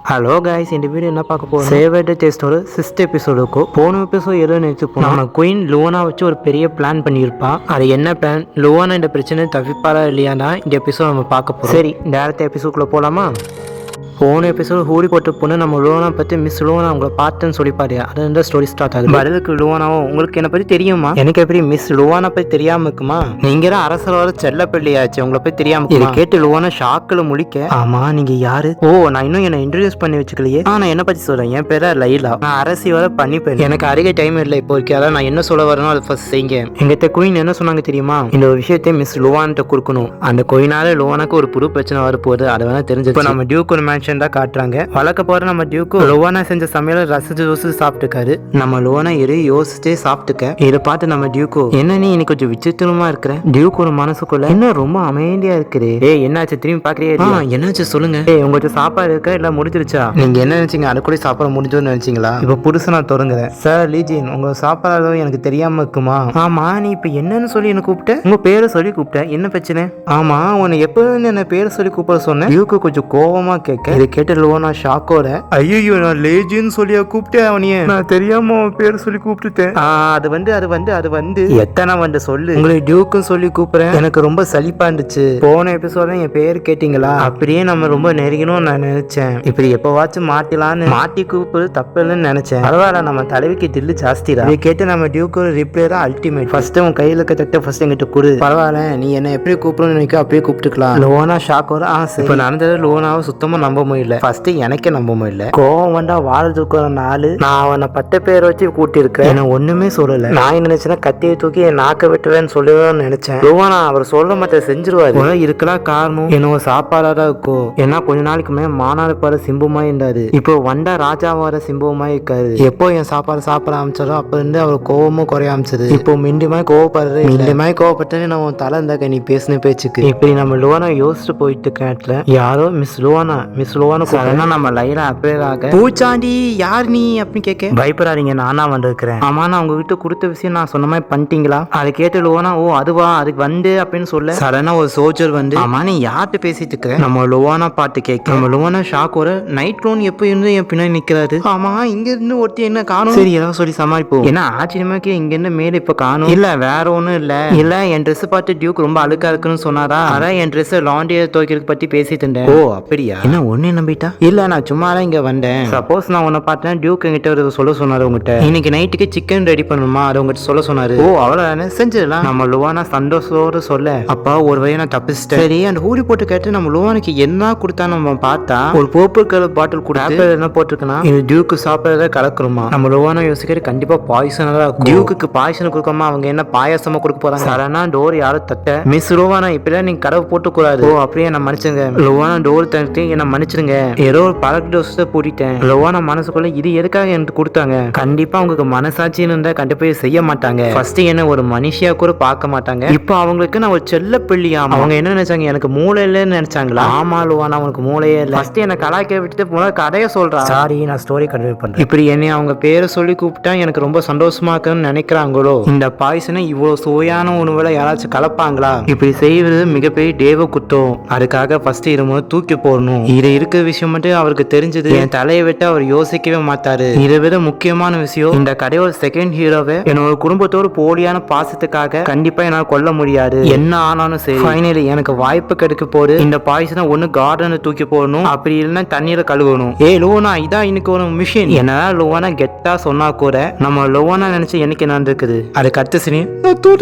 Hello guys, இந்த video என்ன பார்க்க போகிறோம்? சேவ் டேஸ்டோட 6th எபிசோடுக்கும் போன எபிசோட் எதுவும் நினைச்சு நம்ம குயின் லுவானா வச்சு ஒரு பெரிய பிளான் பண்ணியிருப்பா. அது என்ன பிளான், லுவானா இந்த பிரச்சனை தவிப்பாரா இல்லையானா இந்த எபிசோட் நம்ம பார்க்க போகிறோம். சரி, டேரக்ட் எபிசோட்குள்ளே போகலாமா? போன எபிசோட் ஹூரி போட்டு பொண்ணு நம்ம லுவானா பற்றி மிஸ் லுவானா உங்களை பார்த்தேன்னு சொல்லிப்பாரு. அது வந்து ஸ்டோரி ஸ்டார்ட் ஆகுது. பதிலுக்கு லுவானாவும் உங்களுக்கு என்னை பற்றி தெரியுமா? எனக்கு எப்படி மிஸ் லுவானா பற்றி தெரியாம இருக்குமா? நீங்க தான் அரசரோட செல்ல பிள்ளையாச்சு, உங்களை பற்றி தெரியாம இதை கேட்டு லுவானா ஷாக்கில் முழிக்க, ஆமா நீங்க யாரு? ஓ, நான் இன்னும் என்ன இன்ட்ரடியூஸ் பண்ணி வச்சுக்கலையே. நான் என்ன பற்றி சொல்றேன், என் பேரா லைலா, நான் அரசியோட பண்ணிப்பேன். எனக்கு அதிக டைம் இல்லை இப்போ இருக்கு. அதான் நான் என்ன சொல்ல வரணும் அதை ஃபர்ஸ்ட் செய்யுங்க. எங்கிட்ட குயின் என்ன சொன்னாங்க தெரியுமா? இந்த ஒரு விஷயத்தை மிஸ் லுவான்ட்ட கொடுக்கணும். அந்த குயினால லுவானாக்கு ஒரு புது பிரச்சனை வரப்போகுது, அதை வேணா தெரிஞ்சு. இப்போ நம்ம டியூக் ஒரு மேன்ஷன் தான் காட்டுறாங்க. வழக்க போற நம்ம டியூக்கு லுவானா செஞ்ச சமையல ரசிச்சு யோசிச்சு சாப்பிட்டுக்காரு. நம்ம லுவானா யோசிச்சே சாப்பிட்டுக்க. இதை பார்த்து நம்ம டியூக்கு, என்ன நீ இன்னைக்கு கொஞ்சம் விசித்திரமா இருக்கிற? டியூக் ஒரு மனசுக்குள்ள, என்ன ரொம்ப அமைதியா இருக்குது. ஏய் என்னாச்சு, திரும்பி பாக்குறியா? என்னாச்சு சொல்லுங்க. ஏய் உங்களுக்கு சாப்பாடு இருக்கா இல்ல முடிஞ்சிருச்சா? நீங்க என்ன நினைச்சீங்க, அதுக்குள்ள சாப்பாடு முடிஞ்சோன்னு நினைச்சீங்களா? இப்ப புதுசா நான் தொடங்குறேன். சார் லீஜின், உங்க சாப்பாடு எனக்கு தெரியாம இருக்குமா? ஆமா, நீ இப்ப என்னன்னு சொல்லி என்ன கூப்பிட்ட? உங்க பேரை சொல்லி கூப்பிட்ட, என்ன பிரச்சனை? ஆமா, உன்னை எப்ப என்ன பேரை சொல்லி கூப்பிட சொன்னேன்? டியூக்கு கொஞ்சம் கோவமா கேட்க. இதை கேட்டு லுவானா ஷாக்கோட, ஐயோ நான் லேஜின்னு சொல்லியா கூப்பிட்டேன் அவனையே? நான் தெரியாம அவன் பேர் சொல்லி கூப்பிட்டுட்டேன். அது வந்து எத்தனை வந்து சொல்லு. உங்களை டியூக்கும் சொல்லி கூப்பிடுறேன். எனக்கு ரொம்ப சலிப்பா இருந்துச்சு. போன எபிசோட என் பேர் கேட்டீங்களா, அப்படியே நம்ம ரொம்ப நெருங்கணும்னு நான் நினைச்சேன். இப்படி எப்பவாச்சும் மாட்டிலான்னு மாட்டி கூப்பிடு தப்பு இல்லைன்னு நினைச்சேன். பரவாயில்ல, நம்ம தலைவிக்கு தில்லு ஜாஸ்திடா. இதை கேட்டு நம்ம டியூக்கு ரிப்ளை தான் அல்டிமேட். ஃபர்ஸ்ட் உன் கையில இருக்க தட்டை ஃபர்ஸ்ட் எங்கிட்ட கொடு. பரவாயில்ல, நீ என்ன எப்படி கூப்பிடணும்னு நினைக்க அப்படியே கூப்பிட்டுக்கலாம். லோனா ஷாக்கோட இப்ப நடந்தது லோனாவை சுத்தமா நம்ப முடியல. ஃபர்ஸ்ட் எனக்கே நம்ப முடியல. கோவம் வந்தா வாழ்றதுக்கு நாலு. நான் அவனை பட்ட பேர் வச்சு கூட்டிருக்கேன். என்ன ஒண்ணுமே சொல்லல. நான் என்ன நினைச்சேன்னா கத்தியை தூக்கி என் நாக்க வெட்டுவேன்னு சொல்லுவேன்னு நினைச்சேன். லோவானா அவர் சொல்ல மாட்டேன் செஞ்சிருவாரு. இருக்கலாம் காரணம் என்ன சாப்பாடா இருக்கும். ஏன்னா கொஞ்ச நாளைக்கு மேல மாநாடு பாரு சிம்புமாய் இருந்தாரு. இப்போ வண்டா ராஜா வர சிம்புமாய் இருக்காரு. எப்போ என் சாப்பாடு சாப்பிட ஆரம்பிச்சாரோ அப்ப இருந்து அவர் கோவமும் குறைய ஆரம்பிச்சது. இப்போ மிண்டிமாய் கோவப்படுறது. மிண்டிமாய் கோவப்பட்டே நான் தலை இருந்தாக்க நீ பேசின பேச்சுக்கு. இப்படி நம்ம லோவானா யோசிச்சு போயிட்டு நேரத்துல யாரோ மிஸ் லோவானா நம்ம லைலா அப்பேராக, பூச்சாண்டி யார் நீ அப்படின்னு கேட்க, பயப்படாதீங்க நானா வந்திருக்கிறேன். ஆமா, நான் உங்க வீட்டு கொடுத்த விஷயம் நான் சொன்ன மாதிரி பண்ணிட்டீங்களா? அதை கேட்டு லுவானா, ஓ அதுவா, அதுக்கு வந்து அப்படின்னு சொல்ல சடனா ஒரு சோல்ஜர் வந்து, ஆமா நீ யார்கிட்ட பேசிட்டு இருக்க? நம்ம லுவானா பாட்டு கேட்க நம்ம லுவானா ஷாக் ஒரு நைட் க்ளோன் எப்ப இருந்து என் பின்னாடி நிக்கிறாரு. ஆமா, இங்க இருந்து ஒருத்தி என்ன காணும். சரி ஏதாவது சொல்லி சமாளிப்போம். ஏன்னா ஆச்சரியமா இங்க இருந்து மேல இப்ப காணும். இல்ல வேற ஒண்ணும் இல்ல என் ட்ரெஸ் பார்த்து டியூக் ரொம்ப அழுக்கா இருக்குன்னு சொன்னாரா, அதான் என் ட்ரெஸ் லாண்டியை துவைக்கிறதுக்கு பத்தி பேசிட்டு இருந்தேன். ஓ அப்படியா? என்ன ஒண்ணு நம்பிட்டா? இல்ல நான் சும்மா தான் இங்க வந்தேன். சப்போஸ் நான் உன்னை பார்த்தேன் டியூக் என்கிட்ட சொல்ல சொன்னாரு. உங்ககிட்ட இன்னைக்கு நைட்டுக்கு சிக்கன் ரெடி பண்ணுமா, அதை உங்ககிட்ட சொல்ல சொன்னாரு. ஓ அவ்வளவுதானே, செஞ்சிடலாம். நம்ம லுவானா சந்தோஷத்தோடு சொல்ல, அப்பா ஒரு வழியை நான் தப்பிச்சிட்டேன். சரி அந்த ஹூரி போட்டு கேட்டு நம்ம லுவானுக்கு என்ன கொடுத்தா நம்ம பார்த்தா ஒரு பர்பிள் கலர் பாட்டில் கூட என்ன போட்டிருக்குன்னா, இது டியூக்கு சாப்பிடறத கலக்குறோமா. நம்ம லுவானா யோசிக்கிறது கண்டிப்பா பாய்சனா தான் இருக்கும். டியூக்கு பாய்சன் கொடுக்காம அவங்க என்ன பாயாசமா கொடுக்க போறாங்க. சடனா டோர் யாரும் தட்ட, மிஸ் லுவானா இப்படிதான் நீங்க கடவு போட்டு கூடாது. ஓ அப்படியே என்ன மன்னிச்சுங்க. லுவானா டோர் தட்டி என்ன மன்னிச்சிருங்க, ஏதோ ஒரு பழக்க டோஸை பூட்டிட்டேன். லோவானா மனசுக்குள்ள இது எதுக்காக எனக்கு கொடுத்தாங்க, கண்டிப்பா அவங்களுக்கு மனசாட்சின்னு இருந்தா கண்டிப்பா செய்ய மாட்டாங்க. ஃபர்ஸ்ட் என்ன ஒரு மனுஷியா கூட பார்க்க மாட்டாங்க. இப்போ அவங்களுக்கு நான் ஒரு செல்ல பிள்ளையா. அவங்க என்ன நினைச்சாங்க, எனக்கு மூளை இல்லைன்னு நினைச்சாங்களா? ஆமா லோவானா அவனுக்கு மூளையே இல்லை. ஃபர்ஸ்ட் என்ன கலாய்க்க விட்டுட்டு போன கதையை சொல்றா. சாரி நான் ஸ்டோரி கண்டினியூ பண்றேன். இப்படி என்னை அவங்க பேரை சொல்லி கூப்பிட்டா எனக்கு ரொம்ப சந்தோஷமா இருக்குன்னு நினைக்கிறாங்களோ. இந்த பாய்சனை இவ்வளவு சுவையான உணவுல யாராச்சும் கலப்பாங்களா? இப்படி செய்வது மிகப்பெரிய தேவ குத்தம். அதுக்காக ஃபர்ஸ்ட் இருமுறை தூக்கி போடணும். இது இருக்க விஷயம் மட்டும் அவருக்கு தெரிஞ்சது. என் தலையை விட்டு அவர் யோசிக்கவே மாட்டாரு. இதை விட முக்கியமான விஷயம், இந்த கடையோட செகண்ட் ஹீரோவை என்னோட குடும்பத்தோட போலியான பாசத்துக்காக கண்டிப்பா என்னால கொல்ல முடியாது. என்ன ஆனாலும் சரி, ஃபைனலி எனக்கு வாய்ப்பு கிடைக்க போது. இந்த பாய்சனை ஒண்ணு கார்டன்ல தூக்கி போடணும், அப்படி இல்லைன்னா தண்ணீரை கழுவணும். ஏ லோனா, இதான் இன்னைக்கு ஒரு மிஷின். என்னதான் லோவானா கெட்டா சொன்னா கூட நம்ம லோவானா நினைச்சு எனக்கு நடந்திருக்குது. அதுக்கு அடுத்த சரி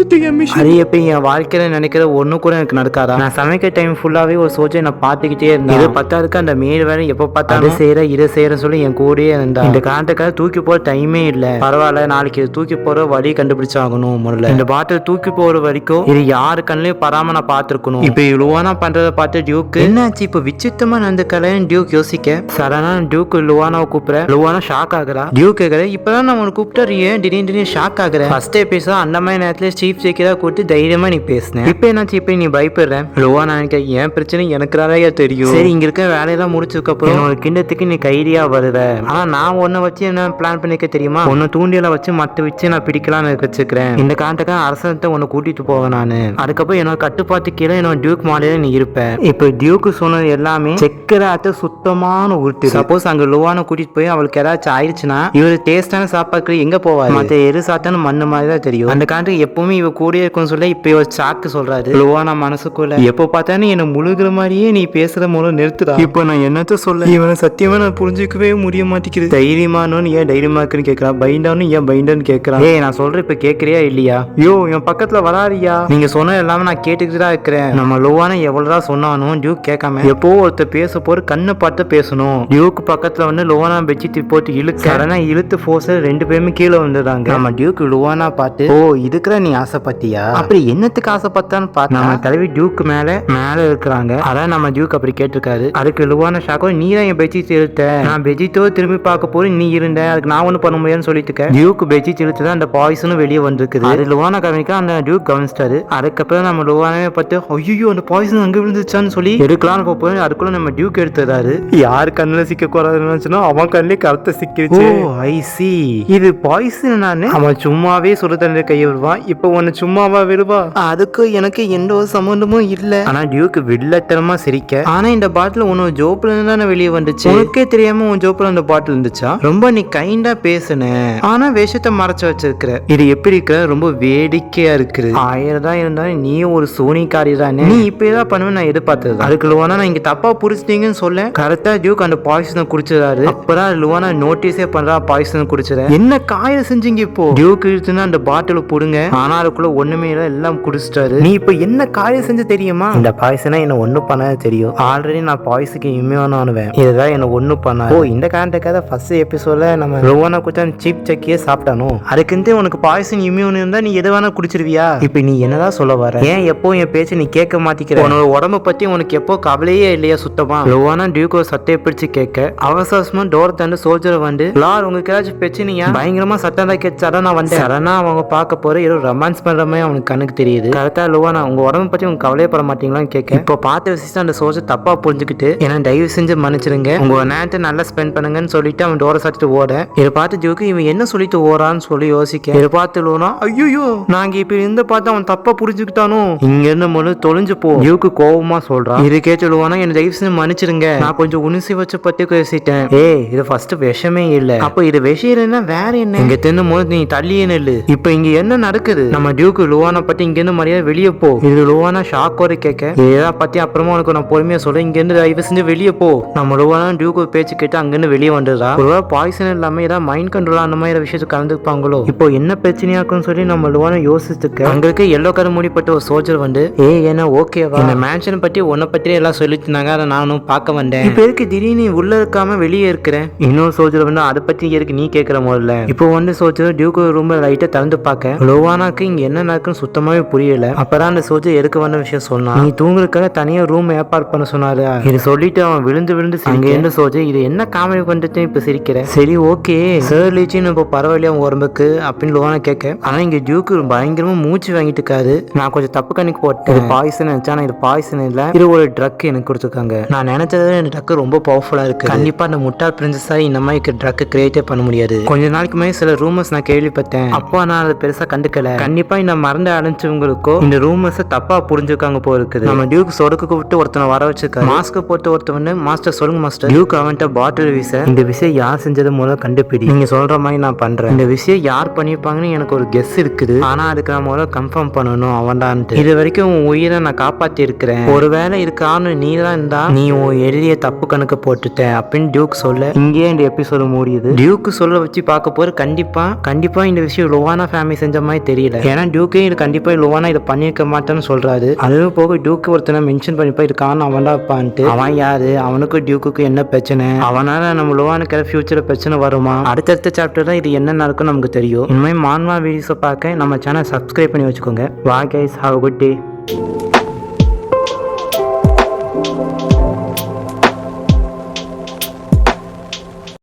அது எப்படி என் வாழ்க்கையில நினைக்கிற ஒண்ணு கூட எனக்கு நடக்காதா? நான் சமைக்க டைம் ஃபுல்லாவே ஒரு சோஜை நான் பாத்துக்கிட்டே இருந்தேன். இது பத்தாதுக்கு அந்த மேல் வேலை எப்ப பார்த்தாலும் செய்யற இதை செய்யற சொல்லி என் கூடயே இருந்தா. இந்த காரணத்துக்காக தூக்கி போற டைமே இல்ல. பரவாயில்ல, நாளைக்கு தூக்கி போற வழி கண்டுபிடிச்சாகணும். முதல்ல இந்த பாட்டில் தூக்கி போற வரைக்கும் இது யாரு கண்ணிலையும் பராம நான் பாத்துருக்கணும். இப்ப லுவானா பண்றதை பார்த்து டியூக் என்னாச்சு இப்ப விசித்தமா நடந்த கலைன்னு டியூக் யோசிக்க, சடனா டியூக் லுவானாவை கூப்பிட லுவானா ஷாக் ஆகுறா. டியூக் கேக்குற, இப்பதான் நான் உனக்கு கூப்பிட்டு ஏன் திடீர்னு ஷாக் ஆகுற? ஃபர்ஸ்ட் எபிசோட் அந்த மாதிரி நேரத்துல சீஃப் செக்யூரா கூப்பிட்டு தைரியமா நீ பேசுன, இப்ப என்னாச்சு இப்ப நீ பயப்படுற? லுவானா என் பிரச்சனை எனக்கு தெரியும். சரி இங்க இருக்க வேலையில எல்லாம் முடிச்சதுக்கு அப்புறம் என்னோட கிண்டத்துக்கு நீ கைதியா வருவ. ஆனா நான் உன்னை வச்சு என்ன பிளான் பண்ணிக்க தெரியுமா? உன்னை தூண்டியெல்லாம் வச்சு மத்த வச்சு நான் பிடிக்கலாம்னு வச்சுக்கிறேன். இந்த காண்டக்கான அரசத்தை உன்னை கூட்டிட்டு போவேன் நானு. அதுக்கப்புறம் என்னோட கட்டுப்பாட்டு கீழே என்னோட டியூக் மாலையில நீ இருப்ப. இப்ப டியூக்கு சொன்னது எல்லாமே செக்கராத்த சுத்தமான உருட்டு. சப்போஸ் அங்க லோவான கூட்டிட்டு போய் அவளுக்கு ஏதாச்சும் ஆயிடுச்சுன்னா இவரு டேஸ்டான சாப்பாடு எங்க போவாரு? மத்த எரு சாத்தான மண்ணு மாதிரி தான் தெரியும். அந்த காண்ட்ரி எப்பவுமே இவ கூட இருக்கும்னு சொல்ல இப்ப இவ சாக்கு சொல்றாரு. லோவான மனசுக்குள்ள எப்ப பார்த்தாலும் என்ன முழுகிற மாதிரியே நீ பேசுற மூலம் நிறுத்துடா. இப்ப நான் என்னத்த சொல்ல? இவனை சத்தியமா நான் புரிஞ்சுக்கவே முடிய மாட்டேங்குது. தைரியமானு ஏன் தைரியமா இருக்குன்னு கேட்கறான், பைண்டானு ஏன் பைண்டான்னு கேட்கறான். ஏய் நான் சொல்றேன் இப்ப கேட்கறியா இல்லையா? யோ என் பக்கத்துல வராரியா? நீங்க சொன்ன எல்லாமே நான் கேட்டுக்கிட்டு தான் இருக்கிறேன். நம்ம லோவான எவ்வளவுதான் சொன்னாலும் டியூக் கேட்காம எப்போ ஒருத்தர் பேச போற கண்ணை பார்த்து பேசணும். டியூக் பக்கத்துல வந்து லோவானா பெட்ஷீட் போட்டு இழுத்து ஃபோர்ஸ் ரெண்டு பேருமே கீழே வந்துடுறாங்க. நம்ம டியூக் லோவானா பார்த்து ஓ இதுக்குற நீ ஆசைப்பட்டியா? அப்படி என்னத்துக்கு ஆசைப்பட்டான்னு பார்த்து நம்ம தலைவி டியூக் மேல இருக்கிறாங்க. அதான் நம்ம டியூக் அப்படி கேட்டிருக்காரு. அதுக்கு லோவானா ஷாக்கோ நீ தான் என் பெட்ஷீட் இழுத்த, நான் பெட்ஷீட்டோ திரும்பி பார்க்க போறேன் நீ இருந்த, அதுக்கு நான் ஒன்னும் பண்ண முடியாதுன்னு சொல்லிட்டு டியூக் பெட்ஷீட் இழுத்துதான் அந்த பாய்ஸனும் வெளியே வந்திருக்குது. அது லோவானா கவனிக்க அந்த டியூக் கவனிச்சிட்டாரு. அதுக்கப்புறம் நம்ம லோவானாவே பார்த்து ஐயோ அந்த பாய்ஸன் அங்க விழுந்துச்சான்னு சொல்லி எடுக்கலாம்னு போய் அதுக்குள்ள நம்ம டியூக் எடுத்துறாரு. யாரு கண்ணுல சிக்க கூடாதுன்னு அவன் கண்ணிலே கருத்தை சிக்கிருச்சு. ஐ சி இது பாய்ஸன். நானு அவன் சும்மாவே சுடு தண்ணீர் கையை விடுவான், இப்ப உன்னை சும்மாவா விடுவா? அதுக்கு எனக்கு எந்த ஒரு சம்பந்தமும் இல்ல. ஆனா டியூக் வில்லத்தனமா சிரிக்க, ஆனா இந்த பாட்டில் உன்னோட ஜோப்ல இருந்து தானே வெளியே வந்துச்சு, உனக்கே தெரியாம உன் ஜோப்ல அந்த பாட்டில் இருந்துச்சா? ரொம்ப நீ கைண்டா பேசுன, ஆனா விஷத்தை மறைச்சு வச்சிருக்கிற. இது எப்படி இருக்கிற ரொம்ப வேடிக்கையா இருக்குது. 1000 தான் இருந்தாலும் நீ ஒரு சோனிக்காரி தானே, நீ இப்ப ஏதாவது பண்ணுவேன் நான் எதிர்பார்த்தது. அதுக்கு லோவானா நான் இங்க தப்பா புரிச்சிட்டீங்கன்னு சொல்ல கரெக்டா டியூக் அந்த பாய்சனை குடிச்சிடாரு. அப்பதான் லோவானா நோட்டீஸே பண்றா பாய்சனை குடிச்சிட. என்ன காய செஞ்சீங்க இப்போ? டியூக் இழுத்துனா அந்த பாட்டில போடுங்க, ஆனா அதுக்குள்ள ஒண்ணுமே இல்ல எல்லாம் குடிச்சிட்டாரு. நீ இப்ப என்ன காய செஞ்ச தெரியுமா? இந்த பாய்சனா என்ன ஒண்ணு பண்ணாத தெரியும். ஆல்ரெடி நான் பாய்ஸுக்கு இம்யூன் ஆனுவேன், இதுதான் என்ன ஒண்ணு பண்ண. ஓ இந்த காண்டக்காக ஃபர்ஸ்ட் எபிசோட்ல நம்ம லோவானா குச்சான் சீப் சக்கியே சாப்பிட்டானோ, அதுக்குன்ட்டு உனக்கு பாய்சன் இம்யூன் இருந்தா நீ எது வேணா குடிச்சிருவியா? இப்ப நீ என்னதான் சொல்ல வர? ஏன் எப்போ என் பேச்சு நீ கேட்க மாட்டிக்கிற? உன்னோட உடம்பு பத்தி உனக்கு எப்போ கவலையே இல்லையா சுத்தமா? லோவானா டியூக்கோ சட்டையை பிடிச்சு கேட்க அவசரமா டோர் தண்டு சோல்ஜர் வந்து லார் உங்களுக்கு ஏதாச்சும் பிரச்சனையா? பயங்கரமா சட்டம் தான் கேட்சாதான் நான் வந்தேன். சடனா அவங்க பார்க்க போற ஏதோ ரொமான்ஸ் பண்ற மாதிரி அவனுக்கு கண்ணுக்கு தெரியுது. கரெக்டா லோவானா உங்க உடம்பு பத்தி உங்க கவலையப்பட மாட்டீங்களான்னு கேட்க இப்போ பார்த்த விஷயம் அந்த சோல்ஜர் தப்பா புரிஞ்சுக்கிட்டு ஏன்னா தயவு செஞ்சு மன்னிச்சிருங்க, உங்க நேரத்தை நல்லா ஸ்பெண்ட் பண்ணுங்கன்னு சொல்லிட்டு அவன் டோரை சாத்திட்டு ஓட, இதை பார்த்து ஜோக்கு இவன் என்ன சொல்லிட்டு ஓறான்னு சொல்லி யோசிக்க, இதை பார்த்து லோனா ஐயோ நாங்க இப்ப இருந்து பார்த்து அவன் தப்பா புரிஞ்சுக்கிட்டானோ இங்க இருந்து முதல்ல தொலைஞ்சு போ ஜோக்கு கோபமா சொல்றான். இது கேட்டு லோனா என்ன தயவு செஞ்சு மன்னிச்சிருங்க, நான் கொஞ்சம் உணர்ச்சி வச்சு பத்தி பேசிட்டேன். இது ஃபர்ஸ்ட் விஷமே இல்ல, அப்ப இது விஷயம் இல்லைன்னா வேற என்ன? இங்க தின்னும் போது நீ தள்ளியே நெல்லு. இப்ப இங்க என்ன நடக்குது? நம்ம டியூக்கு லோவானா பத்தி இங்க இருந்து மரியாதை வெளியே போ. இது லோவானா ஷாக்கோட கேட்க இதெல்லாம் பத்தி அப்புறமா உனக்கு நான் பொறுமையா சொல்ல, இங்க இருந்து தயவு செஞ்சு வெளியே போ. நம்ம லோவானா டியூக்கு பேச்சு கேட்டு அங்க இருந்து வெளியே வந்துடுறா. ஒருவேளை பாய்சன் இல்லாம ஏதாவது மைண்ட் கண்ட்ரோல் அந்த மாதிரி விஷயத்துக்கு கலந்துப்பாங்களோ, இப்போ என்ன பிரச்சனையா இருக்குன்னு சொல்லி நம்ம லோவானா யோசிச்சுக்க அங்க இருக்க எல்லோ கலர் மூடிப்பட்ட ஒரு சோல்ஜர் வந்து என்ன ஓகேவா இந்த மேன்ஷன் பத்தி உன்னை பத்தி எல்லாம் சொல்லிட்டு இருந்தாங்க, அதை நானும் பார்க்க வந்தேன். இப்ப இருக்கு திடீர்னு உள்ள இருக்காம வெளியே இருக்கிறேன். இன்னொரு சோல்ஜர் வந்து அதை பத்தி இருக்கு நீ கேட்கிற முதல்ல. இப்போ வந்து சோல்ஜர் டியூக்கு ரூம் லைட்டா திறந்து பார்க்க லோவானாக்கு இங்க என்ன நடக்குன்னு சுத்தமாவே புரியல. அப்பதான் அந்த சோல்ஜர் எதுக்கு வந்த விஷயம் சொன்னா, நீ தூங்குறதுக்காக தனியா ரூம் ஏற்பாடு பண்ண சொன்னாரு. இது சொல்லிட்டு அவன் விழுந்து அங்க இருந்து சோல்ஜர் இது என்ன காமெடி பண்றது இப்ப சிரிக்கிற? சரி ஓகே சார் லீச்சின்னு இப்போ பரவாயில்லையா உடம்புக்கு அப்படின்னு லோவானா கேட்க, ஆனா இங்க டியூக்கு பயங்கரமா மூச்சு வாங்கிட்டு இருக்காரு. நான் கொஞ்சம் தப்பு கணக்கு போட்டேன், இது பாய்சன் நினைச்சா இது பாய்சன் இல்ல, இது ஒரு ட்ரக் எனக்கு கொடுத்துருக்காங்க. நான் நினைச்சது இந்த ட்ரக் ரொம்ப பவர்ஃபுல்லா இருக்கு, கண்டிப்பா அந்த முட்டாள் பிரின்சஸா இந்த மாதிரி ட்ரக் கிரியேட்டே பண்ண முடியாது. கொஞ்ச நாளைக்கு மேலே சில ரூமர்ஸ் நான் கேள்விப்பட்டேன், அப்போ நான் அதை பெருசா கண்டுக்கல. கண்டிப்பா இந்த மறந்து அடைஞ்சவங்களுக்கோ இந்த ரூமர்ஸ் தப்பா புரிஞ்சுக்காங்க போல இருக்குது. நம்ம டியூக் சொடுக்கு விட்டு ஒருத்தனை வர வச்சிருக்காரு, மாஸ்க் போட்டு ஒருத்தவன்னு மாஸ்டர் சொல்லுங்க மாஸ்டர். டியூக் அவன்கிட்ட பாட்டில் வீச இந்த விஷயம் யார் செஞ்சது மூலம் கண்டுபிடி, நீங்க சொல்ற மாதிரி நான் பண்றேன். இந்த விஷயம் யார் பண்ணிருப்பாங்கன்னு எனக்கு ஒரு கெஸ் இருக்குது, ஆனா அதுக்கு நான் முதல்ல கன்ஃபார்ம் பண்ணணும் அவன்டான்ட்டு. இது வரைக்கும் உன் உயிரை நான் காப்பாத்தி இருக்கிறேன், ஒருவேளை இருக்கான்னு நீ தான் இருந்தா நீ உன் எழுதிய தப்பு கணக்கு போட்டுட்ட அப்படின்னு டியூக் சொல்ல இங்கே இந்த எபிசோடு முடியுது. டியூக்கு சொல்ல வச்சு பார்க்க போற கண்டிப்பா இந்த விஷயம் லோவானா ஃபேமிலி செஞ்ச மாதிரி தெரியல. ஏன்னா டியூக்கே இது கண்டிப்பா லோவானா இதை பண்ணிருக்க மாட்டேன்னு சொல்றாரு. அதுவும் போக டியூக்கு ஒருத்தனை மென்ஷன் பண்ணிப்பா இருக்கான்னு அவன்டா இருப்பான்ட்டு. அவன் யாரு, அவனுக்கு டியூக்கு என்ன பிரச்சனை, அவனால நம்ம லோவானுக்கு ஃபியூச்சர்ல பிரச்சனை வருமா? அடுத்தடுத்த சாப்டர் தான் இது என்ன நடக்கும்னு நமக்கு தெரியும். இனிமேல் மான்வா வீடியோஸை பார்க்க நம்ம சேனல் சப்ஸ்கிரைப் பண்ணி வச்சுக்கோங்க. Bye guys, have a good day.